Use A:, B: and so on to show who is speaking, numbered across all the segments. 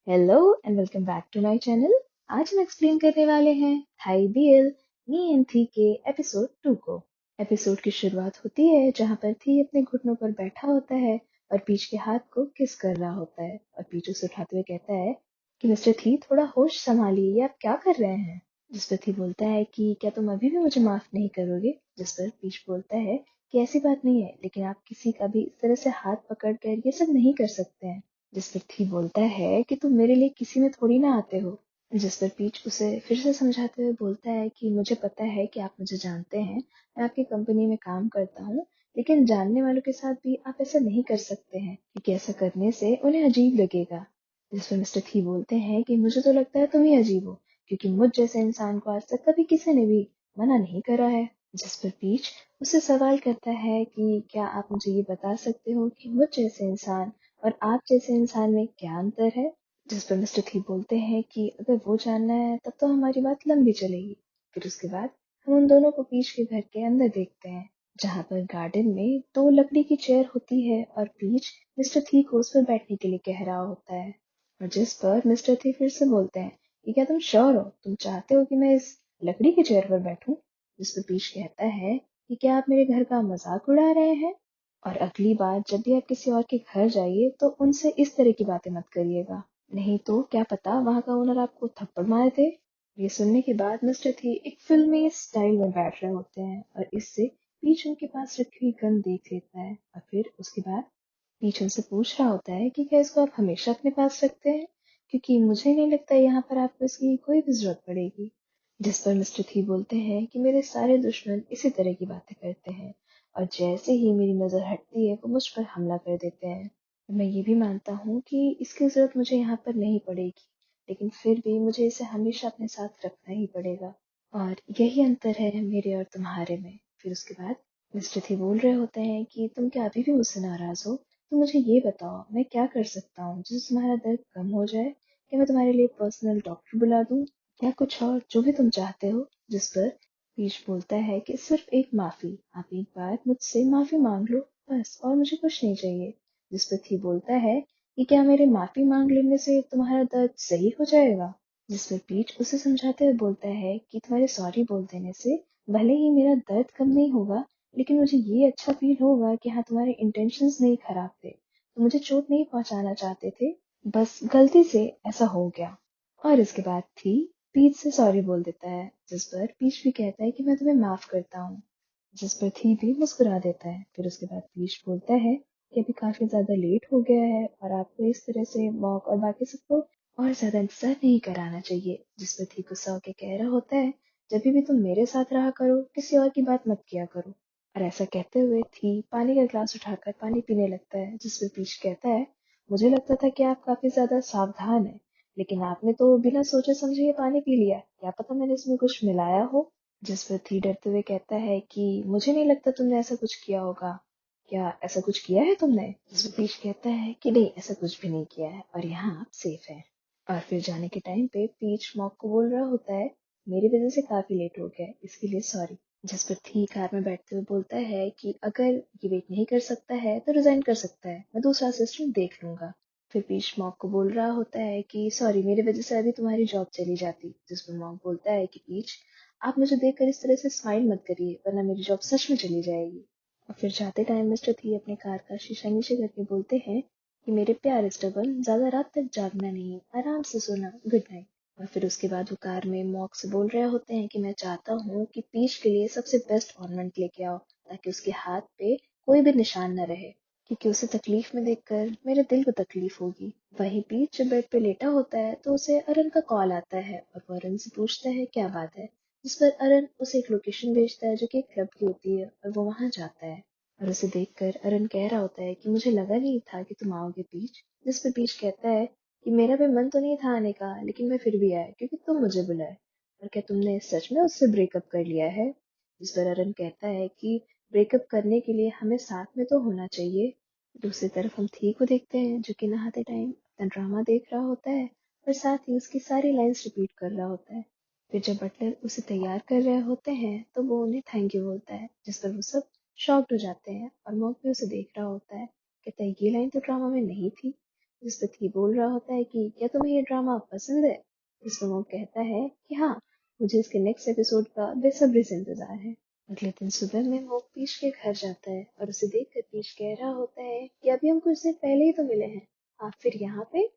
A: Hello and welcome back to my channel. आज हम explain करने वाले हैं थाई बीएल मी एंड थी के एपिसोड 2 को। एपिसोड की शुरुआत होती है जहां पर थी अपने घुटनों पर बैठा होता है और पीच के हाथ को किस कर रहा होता है और पीच उसे उठाते हुए कहता है कि मिस्टर थी थोड़ा होश संभालिए, ये आप क्या कर रहे हैं। जिस पर थी बोलता है कि क्या तुम अभी भी मुझे माफ नहीं करोगे। जिस पर पीच बोलता है कि ऐसी बात नहीं है, लेकिन आप किसी का भी इस तरह से हाथ पकड़कर ये सब नहीं कर सकते हैं। जिस पर थी बोलता है कि तुम मेरे लिए किसी में थोड़ी ना आते हो। जिस पर पीच उसे फिर से समझाते हुए बोलता है कि मुझे पता है कि आप मुझे जानते हैं, मैं आपकी कंपनी में काम करता हूँ, लेकिन जानने वालों के साथ भी आप ऐसा नहीं कर सकते हैं क्योंकि ऐसा करने से उन्हें अजीब लगेगा। जिस पर मिस्टर थी बोलते हैं कि मुझे तो लगता है तुम ही अजीब हो, क्योंकि मुझ जैसे इंसान को आज तक कभी किसी ने भी मना नहीं करा है। जिस पर पीच उससे सवाल करता है कि क्या आप मुझे ये बता सकते हो कि मुझ जैसे इंसान और आप जैसे इंसान में क्या अंतर है। जिस पर मिस्टर थी बोलते हैं कि अगर वो जानना है तब तो हमारी बात लंबी चलेगी। फिर उसके बाद हम उन दोनों को पीच के घर के अंदर देखते हैं, जहाँ पर गार्डन में दो लकड़ी की चेयर होती है और पीच मिस्टर थी को उस पर बैठने के लिए कह रहा होता है। और जिस पर मिस्टर थी फिर से बोलते हैं कि क्या तुम श्योर हो, तुम चाहते हो कि मैं इस लकड़ी की चेयर पर बैठूं। जिस पर पीच कहता है कि क्या आप मेरे घर का मजाक उड़ा रहे हैं, और अगली बार जब भी आप किसी और के घर जाइए तो उनसे इस तरह की बातें मत करिएगा, नहीं तो क्या पता वहां का ओनर आपको थप्पड़ मार दे। ये सुनने के बाद मिस्टर थी एक फिल्मी स्टाइल में बैठ रहे होते हैं और इससे पीच उनके पास रखी हुई गन देख लेता है और फिर उसके बाद पीच उनसे पूछ रहा होता है कि क्या इसको आप हमेशा अपने पास रखते हैं, क्योंकि मुझे नहीं लगता यहाँ पर आपको इसकी कोई भी जरूरत पड़ेगी। जिस पर मिस्टर थी बोलते हैं कि मेरे सारे दुश्मन इसी तरह की बातें करते हैं और जैसे ही मेरी नजर हटती है वो मुझ पर हमला कर देते हैं। मैं ये भी मानता हूँ कि इसकी जरूरत मुझे यहाँ पर नहीं पड़ेगी, लेकिन फिर भी मुझे इसे हमेशा अपने साथ रखना ही पड़ेगा, और यही अंतर है मेरे और तुम्हारे में। फिर उसके बाद मिस्टर थी बोल रहे होते हैं कि तुम क्या अभी भी मुझसे नाराज हो, तो मुझे ये बताओ मैं क्या कर सकता हूँ जिससे तुम्हारा दर्द कम हो जाए। क्या मैं तुम्हारे लिए पर्सनल डॉक्टर बुला दूँ या कुछ और, जो भी तुम चाहते हो। जिस पर पीयूष बोलता है कि सिर्फ एक माफी, आप एक बार मुझसे माफी मांग लो, बस, और मुझे कुछ नहीं चाहिए। जिस पर थी बोलता है कि क्या मेरे माफी मांग लेने से तुम्हारा दर्द सही हो जाएगा। जिस पर पीच उसे समझाते हुए बोलता है कि तुम्हारे सॉरी बोल देने से भले ही मेरा दर्द कम नहीं होगा, लेकिन मुझे ये अच्छा फील होगा कि हाँ, तुम्हारे इंटेंशंस नहीं खराब थे, तो मुझे चोट नहीं पहुंचाना चाहते थे, बस गलती से ऐसा हो गया। और इसके बाद थी पीच से सॉरी बोल देता है, जिस पर पीच भी कहता है कि मैं तुम्हें माफ करता हूँ। जिस पर थी भी मुस्कुरा देता है। फिर उसके बाद पीच बोलता है कि अभी काफी ज्यादा लेट हो गया है और आपको इस तरह से मॉक और बाकी सबको और ज्यादा इंतजार नहीं कराना चाहिए। जिस पर थी गुस्सा होकर कह रहा होता है, जब भी तुम मेरे साथ रहा करो, किसी और की बात मत किया करो। और ऐसा कहते हुए थी पानी का ग्लास उठाकर पानी पीने लगता है। जिस पर पीच कहता है, मुझे लगता था कि आप काफी ज्यादा सावधान है, लेकिन आपने तो बिना सोचे समझे ये पानी पी लिया, क्या पता मैंने इसमें कुछ मिलाया हो। जिस पर थी डरते हुए कहता है कि मुझे नहीं लगता तुमने ऐसा कुछ किया होगा, क्या ऐसा कुछ किया है तुमने। जिस पर पीच कहता है कि नहीं, ऐसा कुछ भी नहीं किया है और यहाँ आप सेफ हैं। और फिर जाने के टाइम पे पीच मॉक को बोल रहा होता है, मेरी वजह से काफी लेट हो गया है, इसके लिए सॉरी। जिस पर थी कार में बैठते हुए बोलता है कि अगर ये वेट नहीं कर सकता है तो रिजाइन कर सकता है, मैं दूसरा असिस्टेंट देख लूंगा। फिर पीच मॉक को बोल रहा होता है कि सॉरी, मेरी वजह से अभी तुम्हारी जॉब चली जाती। जिस पर मॉक बोलता है कि पीच, आप मुझे देखकर इस तरह से स्माइल मत करिए, वरना मेरी जॉब सच में चली जाएगी। और फिर जाते टाइम मिस्टर थी अपने कार का शीशा नीचे करके बोलते हैं कि मेरे प्यारे स्टबल, ज्यादा रात तक जागना नहीं, आराम से सोना, गुड नाइट। और फिर उसके बाद वो कार में मॉक से बोल रहे होते हैं कि मैं चाहता हूँ कि पीच के लिए सबसे बेस्ट ऑर्नामेंट लेके आओ, ताकि उसके हाथ पे कोई भी निशान न रहे, क्योंकि उसे तकलीफ में देखकर मेरे दिल को तकलीफ होगी। वहीं पीच जब बेड पे लेटा होता है तो उसे अरन का कॉल आता है और वो अरन से पूछता है क्या बात है। जिस पर अरन उसे एक लोकेशन भेजता है जो कि एक क्लब की होती है और वो वहां जाता है। और उसे देखकर अरन कह रहा होता है कि मुझे लगा नहीं था कि तुम आओगे पीच। जिस पर पीच कहता है कि मेरा भी मन तो नहीं था आने का, लेकिन मैं फिर भी आया क्योंकि तुम मुझे बुलाए। और क्या तुमने सच में उससे ब्रेकअप कर लिया है। जिस पर अरन कहता है कि ब्रेकअप करने के लिए हमें साथ में तो होना चाहिए। दूसरी तरफ हम थी को देखते हैं जो कि नहाते टाइम अपना ड्रामा देख रहा होता है और साथ ही उसकी सारी लाइंस रिपीट कर रहा होता है। फिर जब बटलर उसे तैयार कर रहे होते हैं तो वो उन्हें थैंक यू बोलता है, जिस पर वो सब शॉक्ड हो जाते हैं और मॉक भी उसे देख रहा होता है, कहता है ये लाइन तो ड्रामा में नहीं थी। जिस पर थी बोल रहा होता है कि क्या तुम्हें ये ड्रामा पसंद है। जिस पर मॉक कहता है कि हाँ, मुझे इसके नेक्स्ट एपिसोड का बेसब्री से इंतजार है। अगले दिन सुबह में मॉक पीच के घर जाता है और उसे देखकर पीच कह रहा होता है कि अभी हम कुछ दिन पहले ही तो मिले हैं, आप फिर यहाँ पे।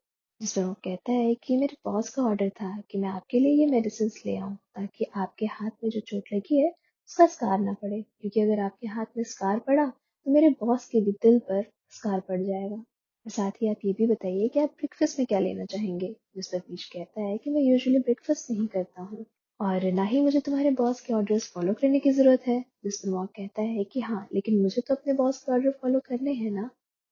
A: जिस पर मॉक कहता है कि मेरे बॉस का ऑर्डर था कि मैं आपके लिए ये मेडिसिन ले आऊं ताकि आपके हाथ में जो चोट लगी है उसका स्कार ना पड़े, क्योंकि अगर आपके हाथ में स्कार पड़ा तो मेरे बॉस के भी दिल पर स्कार पड़ जाएगा। और साथ ही आप ये भी बताइए कि आप ब्रेकफास्ट में क्या लेना चाहेंगे। जिस पर पीच कहता है कि मैं यूजुअली ब्रेकफास्ट नहीं करता हूँ और ना ही मुझे तुम्हारे बॉस के ऑर्डर्स फॉलो करने की जरूरत है। जिस पर मॉक कहता है कि हाँ, लेकिन मुझे तो अपने बॉस के ऑर्डर फॉलो करने हैं ना।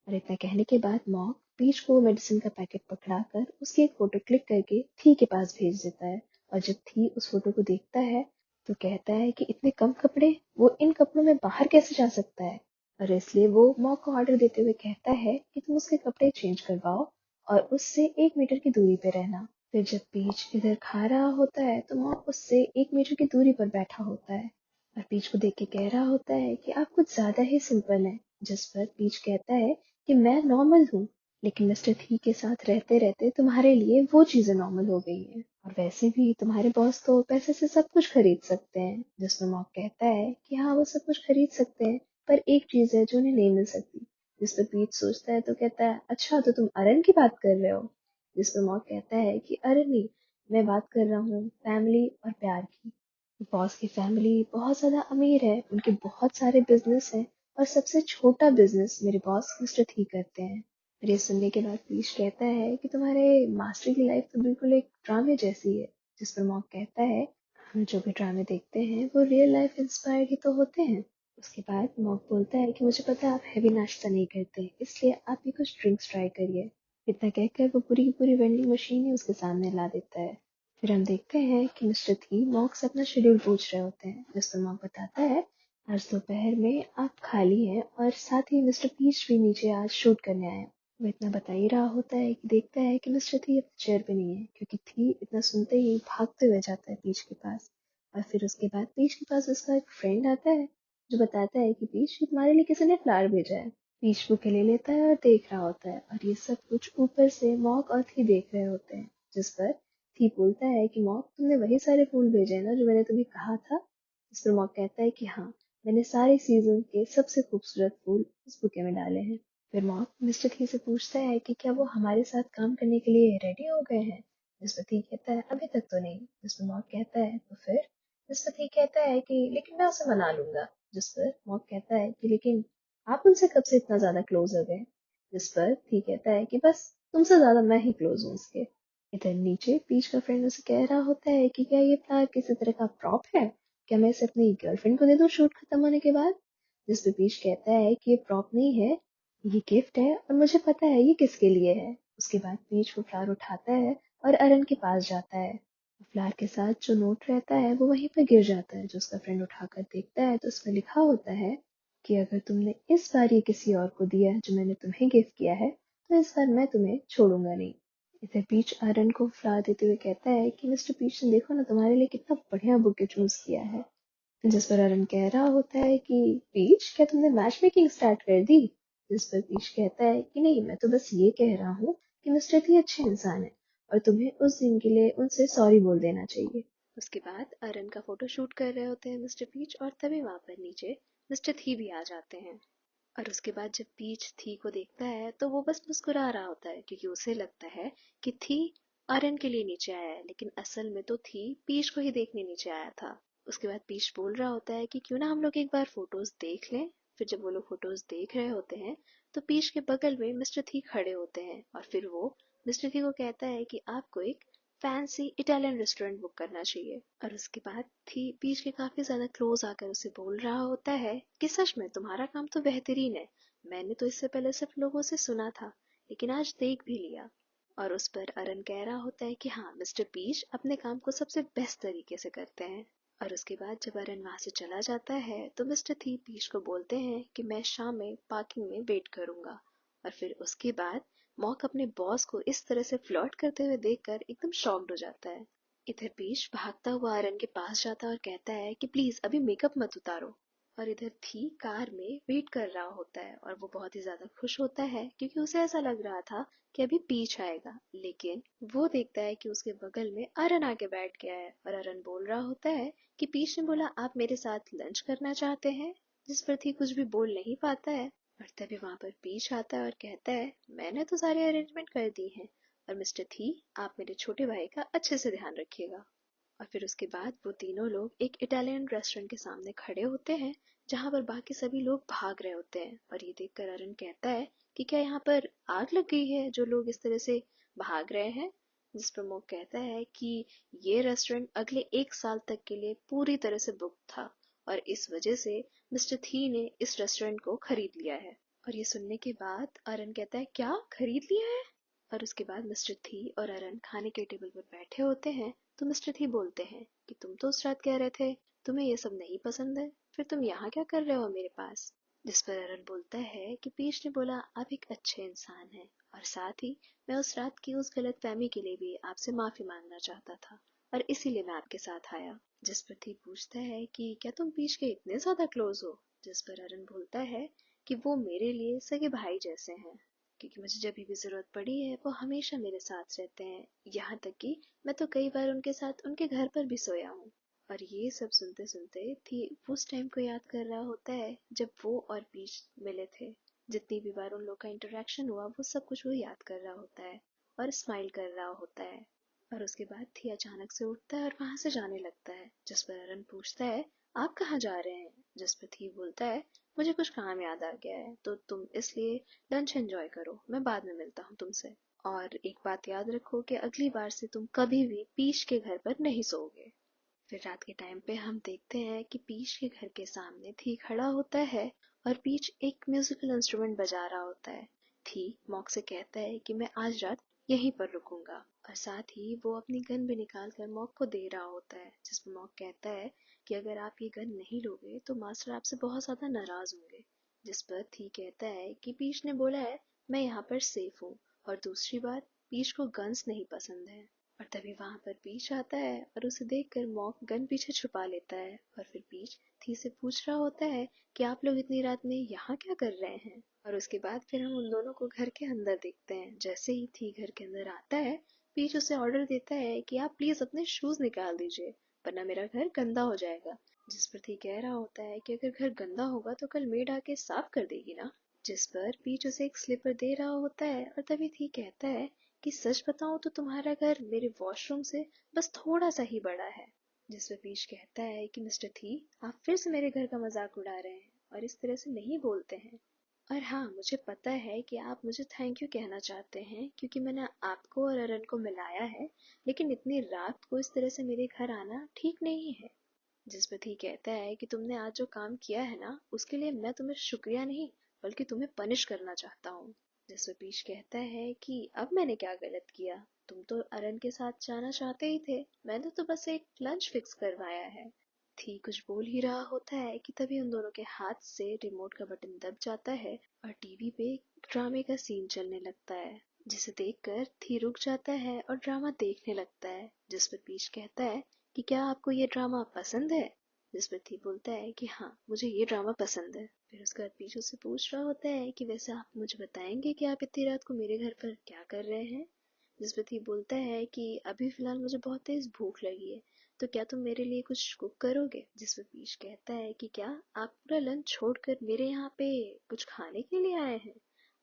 A: और इतना कहने के बाद मॉक पीच को मेडिसिन का पैकेट पकड़ाकर उसकी एक फोटो क्लिक करके थी के पास भेज देता है। और जब थी उस फोटो को देखता है तो कहता है कि इतने कम कपड़े, वो इन कपड़ों में बाहर कैसे जा सकता है। और इसलिए वो मॉक को ऑर्डर देते हुए कहता है कि तुम उसके कपड़े चेंज करवाओ और उससे 1 मीटर की दूरी पे रहना। फिर जब पीच इधर खा रहा होता है तो मॉक उससे 1 मीटर की दूरी पर बैठा होता है और पीच को देख के कह रहा होता है कि आप कुछ ज्यादा ही सिंपल हैं। जिस पर पीच कहता है कि मैं नॉर्मल हूँ, लेकिन मिस्टर थी के साथ रहते रहते तुम्हारे लिए वो चीजें नॉर्मल हो गई हैं। और वैसे भी तुम्हारे बॉस तो पैसे से सब कुछ खरीद सकते हैं। जिसमें मॉक कहता है कि हाँ, वो सब कुछ खरीद सकते हैं, पर एक चीज है जो उन्हें नहीं मिल सकती। जिस पर पीच सोचता है तो कहता है, अच्छा तो तुम अरन की बात कर रहे हो। जिस पर मॉक कहता है कि अरे नहीं, मैं बात कर रहा हूँ फैमिली और प्यार की। बॉस की फैमिली बहुत ज़्यादा अमीर है, उनके बहुत सारे बिजनेस हैं और सबसे छोटा बिजनेस मेरे बॉस मिस्टर थी करते हैं। और ये सुनने के बाद पीयूष कहता है कि तुम्हारे मास्टर की लाइफ तो बिल्कुल एक ड्रामे जैसी है। जिस पर मॉक कहता है, हम जो भी ड्रामे देखते हैं वो रियल लाइफ इंस्पायर्ड ही तो होते हैं। उसके बाद मॉक बोलता है कि मुझे पता है आप हैवी नाश्ता नहीं करते, इसलिए आप भी कुछ ड्रिंक्स ट्राई करिए। इतना कहकर वो पूरी की पूरी वेंडिंग मशीन ही उसके सामने ला देता है। फिर हम देखते हैं कि मिस्टर थी मॉक से अपना शेड्यूल पूछ रहे होते हैं। जिस पर मॉक बताता है, आज दोपहर में आप खाली हैं और साथ ही मिस्टर पीच भी नीचे आज शूट करने आए हैं। वो इतना बता ही रहा होता है कि देखता है कि मिस्टर थी अपने चेयर पे नहीं है, क्योंकि थी इतना सुनते ही भागते हुए जाता है पीच के पास। और फिर उसके बाद पीच के पास उसका एक फ्रेंड आता है जो बताता है कि पीच, ये तुम्हारे लिए किसी ने फ्लावर भेजा है। पीच बुके ले लेता है और देख रहा होता है और ये सब कुछ ऊपर से मॉक और थी देख रहे होते हैं। जिस पर थी बोलता है कि मॉक, तुमने वही सारे फूल भेजे हैं ना जो मैंने तुम्हें कहा था। जिस पर मॉक कहता है कि हाँ, मैंने सारे सीजन के सबसे खूबसूरत फूल उस बुके में डाले हैं। फिर मॉक मिस्टर थी से पूछता है कि क्या वो हमारे साथ काम करने के लिए रेडी हो गए हैं। जिस पर थी कहता है, अभी तक तो नहीं। जिस पर मॉक कहता है, तो फिर। जिस पर थी कहता है कि लेकिन मैं उसे मना लूंगा। जिस पर मॉक कहता है कि लेकिन आप उनसे कब से इतना ज्यादा क्लोज हो गए। जिस पर थी कहता है कि बस तुमसे ज्यादा मैं ही क्लोज हूँ उसके। इधर नीचे पीच का फ्रेंड उसे कह रहा होता है कि क्या ये फ्लावर किसी तरह का प्रॉप है, क्या मैं इसे अपनी गर्लफ्रेंड को दे दूं शूट खत्म होने के बाद। जिस पे पीच कहता है कि ये प्रॉप नहीं है, ये गिफ्ट है और मुझे पता है ये किसके लिए है। उसके बाद पीच वो फ्लावर उठाता है और अरन के पास जाता है। फ्लावर के साथ जो नोट रहता है वो वहीं पर गिर जाता है। जो उसका फ्रेंड उठाकर देखता है तो उसमें लिखा होता है कि अगर तुमने इस बार ये किसी और को दिया जो मैंने तुम्हें गिफ्ट किया है तो इस बार मैं तुम्हें छोड़ूंगा नहीं। इधर पीच आर्यन को फ्लावर देते हुए कहता है कि मिस्टर पीच ने देखो ना तुम्हारे लिए कितना बढ़िया बुके चूज किया है। जिस पर आर्यन कह रहा होता है कि पीच, क्या तुमने मैच मेकिंग स्टार्ट कर दी। जिस पर पीच कहता है कि नहीं, मैं तो बस ये कह रहा हूँ कि मिस्टर थी अच्छे इंसान है और तुम्हें उस दिन के लिए उनसे सॉरी बोल देना चाहिए। उसके बाद आर्यन का फोटो शूट कर रहे होते हैं मिस्टर पीच और तभी वहां पर नीचे मिस्टर थी भी आ जाते हैं। और उसके बाद जब पीच थी को देखता है तो वो बस मुस्कुरा रहा होता है, क्योंकि उसे लगता है कि थी आर्यन के लिए नीचे आया है, लेकिन असल में तो थी पीच को ही देखने नीचे आया था। उसके बाद पीच बोल रहा होता है कि क्यों ना हम लोग एक बार फोटोज देख लें। फिर जब वो लोग फोटोज देख रहे होते हैं तो पीच के बगल में मिस्टर थी खड़े होते हैं और फिर वो मिस्टर थी को कहता है कि आपको एक फैंसी इटालियन रेस्टोरेंट बुक करना चाहिए। और उसके बाद थी पीच के काफी ज्यादा क्लोज आकर उसे बोल रहा होता है कि सच में तुम्हारा काम तो बेहतरीन है, मैंने तो इससे पहले सिर्फ लोगों से सुना था लेकिन आज देख भी लिया। और उस पर अरन कह रहा होता है कि हाँ, मिस्टर पीच अपने काम को सबसे बेस्ट तरीके से करते हैं। और उसके बाद जब अरन वहां से चला जाता है तो मिस्टर थी पीच को बोलते हैं कि मैं शाम में पार्किंग में वेट करूंगा। और फिर उसके बाद मॉक अपने बॉस को इस तरह से फ्लर्ट करते हुए देखकर एकदम शॉक्ड हो जाता है। इधर पीच भागता हुआ आर्यन के पास जाता है और कहता है कि प्लीज अभी मेकअप मत उतारो। और इधर थी कार में वेट कर रहा होता है और वो बहुत ही ज्यादा खुश होता है क्योंकि उसे ऐसा लग रहा था कि अभी पीच आएगा, लेकिन वो देखता है कि उसके बगल में अरन आके बैठ गया है और अरन बोल रहा होता है कि पीच ने बोला आप मेरे साथ लंच करना चाहते हैं, जिस पर थी कुछ भी बोल नहीं पाता है। और तभी वहां पर पीच आता है और कहता है मैंने तो सारे अरेंजमेंट कर दी हैं और मिस्टर थी आप मेरे छोटे भाई का अच्छे से ध्यान रखिएगा। और फिर उसके बाद वो तीनों लोग एक इटालियन रेस्टोरेंट के सामने खड़े होते हैं जहां पर बाकी सभी लोग भाग रहे होते हैं। और ये देखकर अरन कहता है कि क्या यहाँ पर आग लग गई है जो लोग इस तरह से भाग रहे हैं, जिस पर मोक कहता है कि ये रेस्टोरेंट अगले 1 साल तक के लिए पूरी तरह से बुक था और इस वजह से मिस्टर थी ने इस रेस्टोरेंट को खरीद लिया है। और ये सुनने के बाद अरन कहता है क्या खरीद लिया है। और उसके बाद मिस्टर थी और अरन खाने के टेबल पर बैठे होते हैं तो मिस्टर थी बोलते हैं कि तुम तो उस रात कह रहे थे तुम्हें ये सब नहीं पसंद है, फिर तुम यहाँ क्या कर रहे हो मेरे पास। जिस पर अरन बोलता है कि पीच ने बोला आप एक अच्छे इंसान हैं और साथ ही मैं उस रात की उस गलत फहमी के लिए भी आपसे माफी मांगना चाहता था और इसीलिए मैं आपके साथ आया। जिस पर थी पूछता है कि क्या तुम पीच के इतने ज्यादा क्लोज हो, जिस पर अरन बोलता है कि वो मेरे लिए सगे भाई जैसे हैं, क्योंकि मुझे जब भी जरूरत पड़ी है वो हमेशा मेरे साथ रहते हैं, यहाँ तक कि मैं तो कई बार उनके साथ उनके घर पर भी सोया हूँ। और ये सब सुनते सुनते थी उस टाइम को याद कर रहा होता है जब वो और पीच मिले थे, जितनी भी बार उन लोग का इंटरेक्शन हुआ वो सब कुछ वो याद कर रहा होता है और स्माइल कर रहा होता है। और उसके बाद थी अचानक से उठता है और वहां से जाने लगता है, जिस पर अरन पूछता है आप कहाँ जा रहे हैं, जिस पर थी बोलता है मुझे कुछ काम याद आ गया है तो तुम इसलिए लंच एंजॉय करो, मैं बाद में मिलता हूँ तुमसे। और एक बात याद रखो कि अगली बार से तुम कभी भी पीच के घर पर नहीं सोओगे। फिर रात के टाइम पे हम देखते हैं कि पीच के घर के सामने थी खड़ा होता है और पीच एक म्यूजिकल इंस्ट्रूमेंट बजा रहा होता है। थी मॉक से कहता है कि मैं आज रात यहीं पर रुकूंगा और साथ ही वो अपनी गन भी निकाल कर मॉक को दे रहा होता है, जिसमें मॉक कहता है कि अगर आप ये गन नहीं लोगे तो मास्टर आपसे बहुत ज्यादा नाराज होंगे। जिस पर थी कहता है कि पीच ने बोला है मैं यहाँ पर सेफ हूँ और दूसरी बात पीच को गन्स नहीं पसंद है। और तभी वहां पर पीच आता है और उसे देखकर मॉक गन पीछे छुपा लेता है और फिर पीच थी से पूछ रहा होता है कि आप लोग इतनी रात में यहाँ क्या कर रहे हैं। और उसके बाद फिर हम उन दोनों को घर के अंदर देखते हैं। जैसे ही थी घर के अंदर आता है पीच उसे ऑर्डर देता है कि आप प्लीज अपने शूज निकाल दीजिए वरना मेरा घर गंदा हो जाएगा। जिस पर थी कह रहा होता है कि अगर घर गंदा होगा तो कल मेड आके साफ कर देगी ना। जिस पर पीच उसे एक स्लीपर दे रहा होता है और तभी थी कहता है कि सच बताऊं तो तुम्हारा घर मेरे वॉशरूम से बस थोड़ा सा ही बड़ा है। जिस पर पीच कहता है कि मिस्टर थी आप फिर से मेरे घर का मजाक उड़ा रहे हैं और इस तरह से नहीं बोलते हैं। और हाँ मुझे पता है कि आप मुझे थैंक यू कहना चाहते हैं क्योंकि मैंने आपको और अरन को मिलाया है, लेकिन इतनी रात को इस तरह से मेरे घर आना ठीक नहीं है। जिस पर थी कहता है कि तुमने आज जो काम किया है ना उसके लिए मैं तुम्हें शुक्रिया नहीं बल्कि तुम्हें पनिश करना चाहता हूँ। जिस पर पीच कहता है कि अब मैंने क्या गलत किया, तुम तो अरन के साथ जाना चाहते ही थे, मैंने तो बस एक लंच फिक्स करवाया है। थी कुछ बोल ही रहा होता है कि तभी उन दोनों के हाथ से रिमोट का बटन दब जाता है और टीवी पे ड्रामे का सीन चलने लगता है, जिसे देखकर थी रुक जाता है और ड्रामा देखने लगता है। जिस पर पीच कहता है कि क्या आपको ये ड्रामा पसंद है, जिस पर थी बोलता है कि हाँ मुझे ये ड्रामा पसंद है। फिर उसके बाद पीछे से पूछ रहा होता है कि वैसे आप मुझे बताएंगे कि आप इतनी रात को मेरे घर पर क्या कर रहे हैं। जिस पर थी बोलता है कि अभी फिलहाल मुझे बहुत तेज भूख लगी है तो क्या तुम मेरे लिए कुछ कुक करोगे। जिस पर पीच कहता है कि क्या आप पूरा लंच छोड़कर मेरे यहाँ पे कुछ खाने के लिए आए हैं,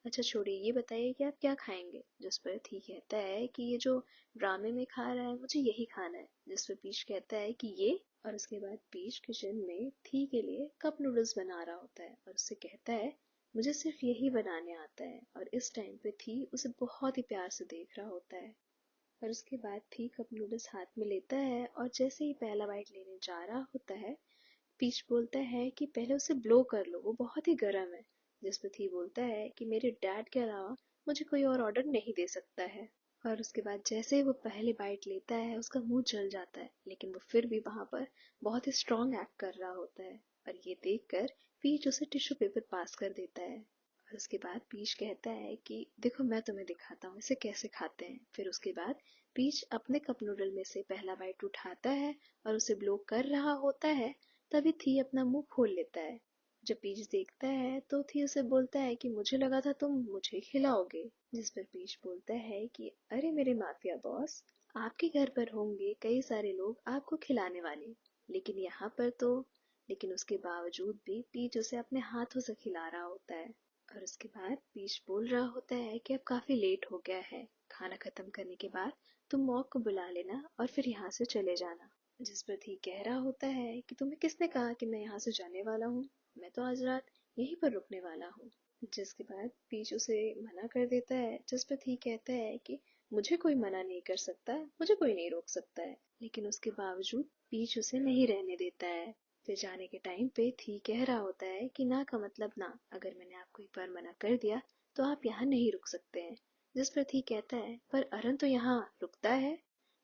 A: अच्छा छोड़िए ये बताइए कि आप क्या खाएंगे। जिस पर थी कहता है कि ये जो ड्रामे में खा रहा है मुझे यही खाना है। जिस पर पीच कहता है कि ये, और उसके बाद पीच किचन में थी के लिए कप नूडल्स बना रहा होता है और उससे कहता है मुझे सिर्फ यही बनाने आता है। और इस टाइम पे थी उसे बहुत ही प्यार से देख रहा होता है। और उसके बाद थी कप नूडल्स हाथ में लेता है और जैसे ही पहला बाइट लेने जा रहा होता है पीच बोलता है कि पहले उसे ब्लो कर लो वो बहुत ही गर्म है। जिस पर थी बोलता है कि मेरे डैड के अलावा मुझे कोई और ऑर्डर नहीं दे सकता है। और उसके बाद जैसे ही वो पहली बाइट लेता है उसका मुंह जल जाता है, लेकिन वो फिर भी वहां पर बहुत ही स्ट्रांग एक्ट कर रहा होता है। और ये देखकर पीच उसे टिश्यू पेपर पास कर देता है। और उसके बाद पीच कहता है कि देखो मैं तुम्हें दिखाता हूँ इसे कैसे खाते हैं। फिर उसके बाद पीच अपने कप नूडल में से पहला बाइट उठाता है और उसे ब्लो कर रहा होता है। तभी थी अपना मुंह खोल लेता है। जब पीच देखता है तो थी उसे बोलता है कि मुझे लगा था तुम मुझे खिलाओगे। जिस पर पीच बोलता है कि अरे मेरे माफिया बॉस, आपके घर पर होंगे कई सारे लोग आपको खिलाने वाले, लेकिन यहाँ पर तो। लेकिन उसके बावजूद भी पीच उसे अपने हाथों से खिला रहा होता है। और उसके बाद पीच बोल रहा होता है कि अब काफी लेट हो गया है, खाना खत्म करने के बाद तुम मॉक को बुला लेना और फिर यहाँ से चले जाना। जिस पर थी कह रहा होता है कि तुम्हें किसने कहा कि मैं यहाँ से जाने वाला हूँ, मैं तो आज रात यहीं पर रुकने वाला हूँ। जिसके बाद पीच उसे मना कर देता है, जिस पर थी कहता है कि मुझे कोई मना नहीं कर सकता, मुझे कोई नहीं रोक सकता है। लेकिन उसके बावजूद पीच उसे नहीं रहने देता है। फिर जाने के टाइम पे थी कह रहा होता है कि ना का मतलब ना, अगर मैंने आपको एक बार मना कर दिया तो आप यहाँ नहीं रुक सकते हैं। जिस पर थी कहता है पर अरन तो यहाँ रुकता है।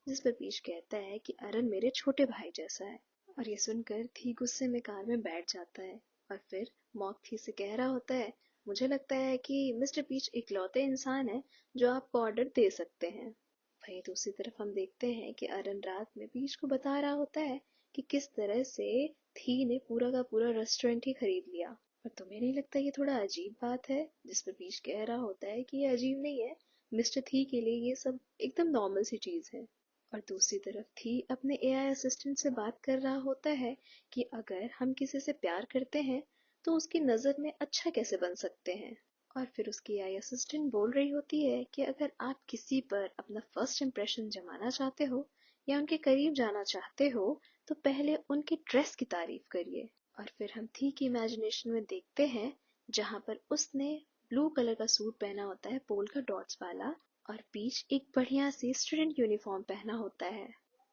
A: जिस पर पीच कहता है कि अरन मेरे छोटे भाई जैसा है। और ये सुनकर थी गुस्से में कार में बैठ जाता है। और फिर मॉक थी से कह रहा होता है, मुझे लगता है कि मिस्टर पीच इकलौते इंसान है जो आपको ऑर्डर दे सकते हैं। वहीं दूसरी तरफ हम देखते हैं कि अरन रात में पीच को बता रहा होता है कि किस तरह से थी ने पूरा का पूरा रेस्टोरेंट ही खरीद लिया। और तुम्हें नहीं लगता ये थोड़ा अजीब बात है? जिस पर पीच कह रहा होता है कि ये अजीब नहीं है, मिस्टर थी के लिए ये सब एकदम नॉर्मल सी चीज है। और दूसरी तरफ थी अपने एआई असिस्टेंट से बात कर रहा होता है कि अगर हम किसी से प्यार करते हैं तो उसकी नजर में अच्छा कैसे बन सकते हैं। और फिर उसकी एआई असिस्टेंट बोल रही होती है कि अगर आप किसी पर अपना फर्स्ट इम्प्रेशन जमाना चाहते हो या उनके करीब जाना चाहते हो तो पहले उनकी ड्रेस की तारीफ करिए। और फिर हम थी की इमेजिनेशन में देखते हैं जहां पर उसने ब्लू कलर का सूट पहना होता है पोल्का डॉट्स वाला, और पीच एक बढ़िया सी स्टूडेंट यूनिफॉर्म पहना होता है।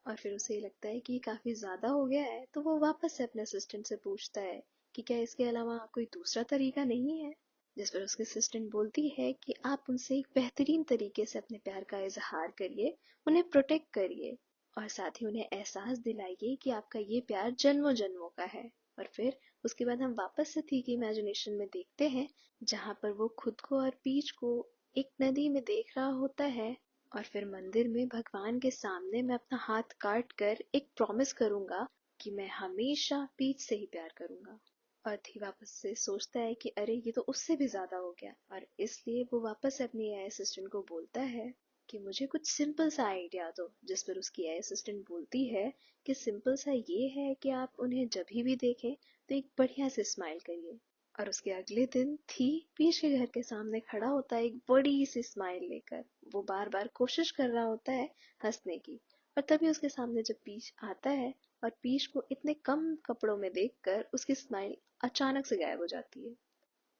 A: और फिर उसे ये लगता है कि ये काफी ज्यादा हो गया है तो वो वापस से अपने असिस्टेंट से पूछता है कि क्या इसके अलावा कोई दूसरा तरीका नहीं है। जिस पर उसकी असिस्टेंट बोलती है कि आप उनसे एक बेहतरीन तरीके से अपने प्यार का इजहार करिए, उन्हें प्रोटेक्ट करिए और साथ ही उन्हें एहसास दिलाइए कि आपका ये प्यार जन्मों जन्मों का है। और फिर उसके बाद हम वापस से थी की इमेजिनेशन में देखते हैं जहां पर वो खुद को और पीच को एक नदी में देख रहा होता है। और फिर मंदिर में भगवान के सामने मैं अपना हाथ काट कर एक प्रॉमिस करूंगा कि मैं हमेशा पीच से ही प्यार करूंगा। और थी वापस से सोचता है कि अरे ये तो उससे भी ज्यादा हो गया, और इसलिए वो वापस से अपनी एआई असिस्टेंट को बोलता है कि मुझे कुछ सिंपल सा आइडिया दो। जिस पर उसकी एआई असिस्टेंट बोलती है कि सिंपल सा ये है कि आप उन्हें जब भी देखें तो एक बढ़िया से स्माइल करिए। और उसके अगले दिन थी पीच के घर के सामने खड़ा होता है एक बड़ी सी स्माइल लेकर। वो बार बार कोशिश कर रहा होता है हंसने की, और तभी उसके सामने जब पीच आता है और पीच को इतने कम कपड़ों में देखकर उसकी स्माइल अचानक से गायब हो जाती है।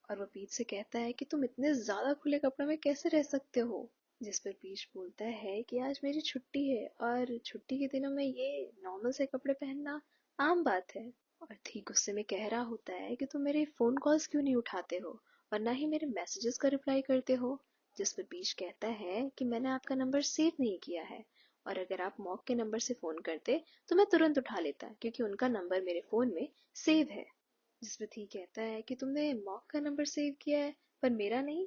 A: और वो पीच से कहता है कि तुम इतने ज्यादा खुले कपड़ों में कैसे रह सकते हो। जिस पर पीच बोलता है कि आज मेरी छुट्टी है और छुट्टी के दिनों में ये नॉर्मल से कपड़े पहनना आम बात है। और थी गुस्से में कह रहा होता है कि तुम मेरे फोन कॉल्स क्यों नहीं उठाते हो और ना ही मेरे मैसेजेस का रिप्लाई करते हो। जिस पर पीच कहता है कि मैंने आपका नंबर सेव नहीं किया है, और अगर आप मॉक के नंबर से फोन करते तो मैं तुरंत उठा लेता क्योंकि उनका नंबर मेरे फोन में सेव है। जिसपे थी कहता है कि तुमने मॉक का नंबर सेव किया है पर मेरा नहीं,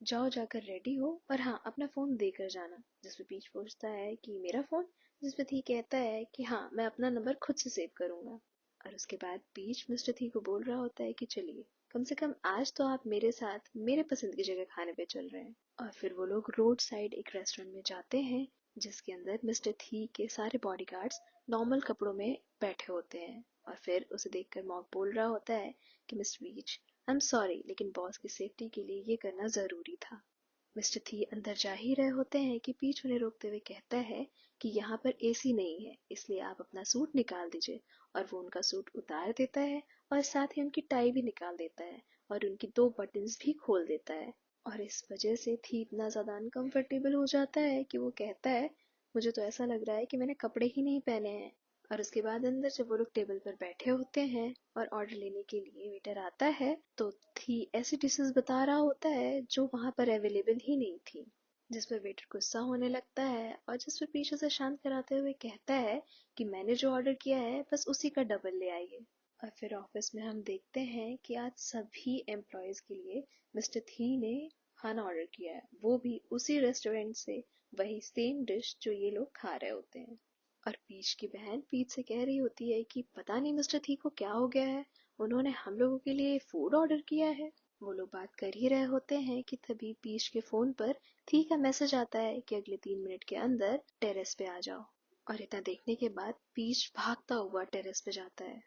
A: जाओ जाकर रेडी हो और हाँ अपना फोन देकर जाना। जिसपे पीच पूछता है कि मेरा फोन। जिसपे थी कहता है कि हाँ मैं अपना नंबर खुद से सेव करूंगा। और उसके बाद पीच मिस्टर थी को बोल रहा होता है कि चलिए कम से कम आज तो आप मेरे साथ मेरे पसंद की जगह खाने पे चल रहे हैं। और फिर वो लोग रोड साइड एक रेस्टोरेंट में जाते हैं जिसके अंदर मिस्टर थी के सारे बॉडीगार्ड्स नॉर्मल कपड़ों में बैठे होते हैं। और फिर उसे देखकर मॉक बोल रहा होता है कि mister beach, I am sorry लेकिन बॉस की सेफ्टी के लिए ये करना जरूरी था। मिस्टर थी अंदर जा ही रहे होते हैं कि पीच उन्हें रोकते हुए कहता है कि यहाँ पर एसी नहीं है इसलिए आप अपना सूट निकाल दीजिए। और वो उनका सूट उतार देता है और साथ ही उनकी टाई भी निकाल देता है और उनकी दो बटन्स भी खोल देता है। और इस वजह से थी इतना ज्यादा अनकंफर्टेबल हो जाता है कि वो कहता है मुझे तो ऐसा लग रहा है कि मैंने कपड़े ही नहीं पहने हैं। और उसके बाद अंदर जब वो लोग टेबल पर बैठे होते हैं और ऑर्डर लेने के लिए वेटर आता है तो थी ऐसी डिशेस बता रहा होता है जो वहां पर अवेलेबल ही नहीं थी। जिस पर वेटर गुस्सा होने लगता है और जिस पर पीछे से शांत कराते हुए कहता है कि मैंने जो ऑर्डर किया है बस उसी का डबल ले आइए। और फिर ऑफिस में हम देखते हैं कि आज सभी एम्प्लॉयज के लिए मिस्टर थी ने खाना ऑर्डर किया है, वो भी उसी रेस्टोरेंट से, वही सेम डिश जो ये लोग खा रहे होते हैं।
B: और पीच की बहन पीच से कह रही होती है कि पता नहीं मिस्टर थी को क्या हो गया है, उन्होंने हम लोगों के लिए फूड ऑर्डर किया है। वो लोग बात कर ही रहे होते हैं कि तभी पीच के फोन पर थी का मैसेज आता है कि अगले 3 मिनट के अंदर टेरेस पे आ जाओ। और इतना देखने के बाद पीच भागता हुआ टेरेस पे जाता है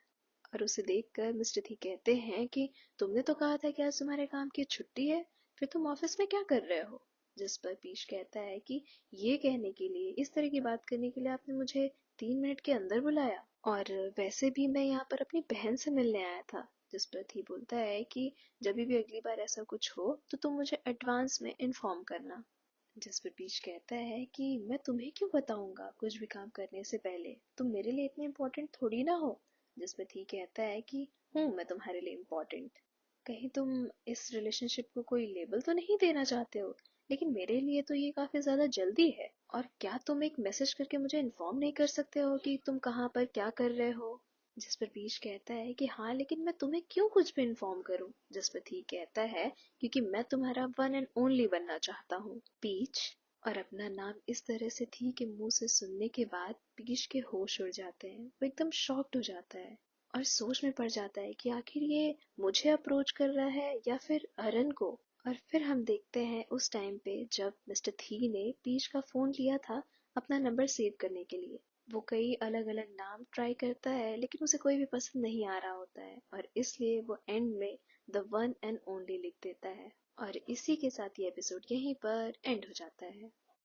B: और उसे देखकर मिस्टर थी कहते हैं कि तुमने तो कहा था कि आज तुम्हारे काम की छुट्टी है, फिर तुम ऑफिस में क्या कर रहे हो। जिस पर पीच कहता है कि ये कहने के लिए, इस तरह की बात करने के लिए आपने मुझे 3 मिनट के अंदर बुलाया, और वैसे भी मैं यहाँ पर अपनी बहन से मिलने आया था। जिस पर थी बोलता है कि जब भी अगली बार ऐसा कुछ हो तो तुम मुझे एडवांस में इन्फॉर्म करना। जिस पर पीच कहता है कि मैं तुम्हें क्यों बताऊंगा कुछ भी काम करने से पहले, तुम मेरे लिए इतने इम्पोर्टेंट थोड़ी ना हो। जिस पर थी कहता है कि हूँ मैं तुम्हारे लिए इम्पोर्टेंट, कहीं तुम इस रिलेशनशिप को कोई लेबल तो नहीं देना चाहते हो, लेकिन मेरे लिए तो ये काफी ज्यादा जल्दी है। और क्या तुम एक मैसेज करके मुझे इन्फॉर्म नहीं कर सकते हो कि तुम कहाँ पर क्या कर रहे हो। जिस पर पीच कहता है कि हाँ, लेकिन मैं तुम्हें क्यों कुछ भी इन्फॉर्म करूं। जिस पर थी कहता है क्योंकि मैं तुम्हारा वन एंड ओनली बनना चाहता हूँ, पीच। और अपना नाम इस तरह से थी के मुंह से सुनने के बाद पीच के होश उड़ जाते हैं। वो एकदम शॉक्ड हो जाता है और सोच में पड़ जाता है कि आखिर ये मुझे अप्रोच कर रहा है या फिर अरन को। और फिर हम देखते हैं उस टाइम पे जब मिस्टर थी ने पीच का फोन लिया था अपना नंबर सेव करने के लिए। वो कई अलग अलग नाम ट्राई करता है लेकिन उसे कोई भी पसंद नहीं आ रहा होता है, और इसलिए वो एंड में द वन एंड ओनली लिख देता है। और इसी के साथ ये एपिसोड यहीं पर एंड हो जाता है।